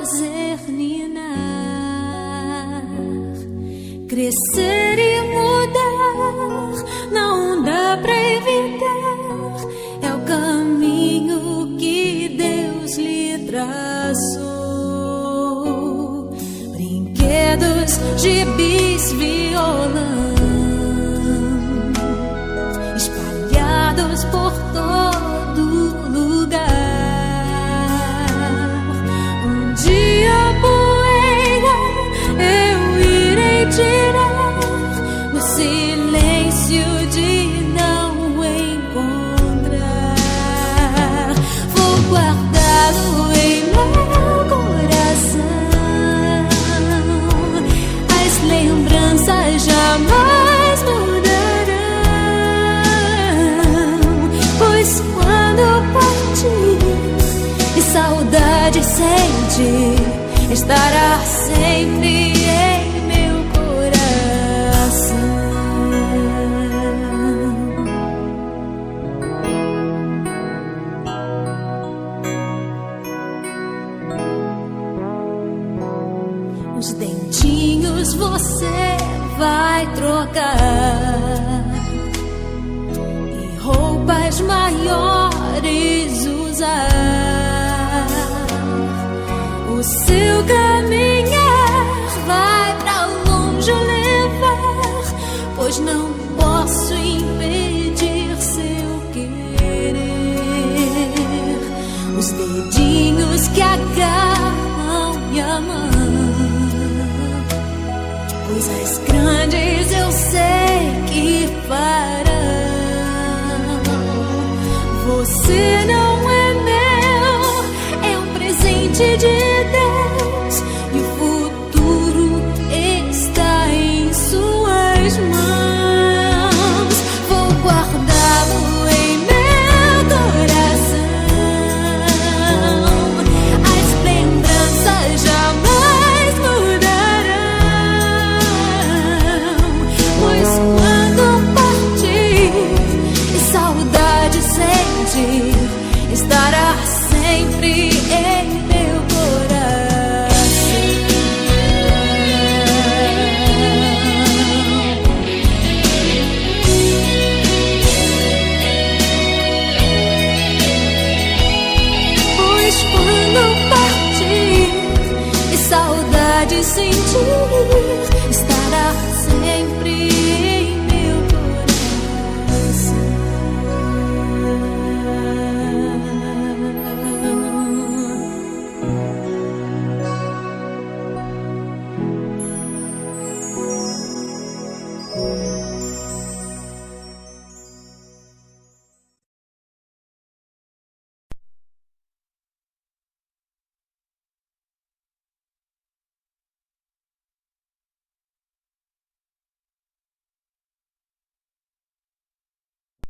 fazer ninar, crescer e mudar, não dá pra evitar. É o caminho que Deus lhe traçou. Brinquedos, gibis, violão, espalhados por todo lugar. Um dia a poeira eu irei tirar no silêncio de não encontrar. Vou guardá-lo em meu coração. As lembranças jamais mudarão, pois quando partir e saudade sentir, estará sempre em meu coração. Os dentinhos você vai trocar e roupas maiores usar. O seu caminhar vai pra longe levar, pois não posso impedir seu querer. Os dedinhos que agarram minha mão, coisas grandes eu sei que farão. Você não é meu, é um presente de Deus, e o futuro está em suas mãos. Vou guardá-lo em meu coração. As lembranças jamais mudarão, pois quando partir e saudade sentir, estará sempre em meu coração. Pois quando partir e saudade sentir, estará sempre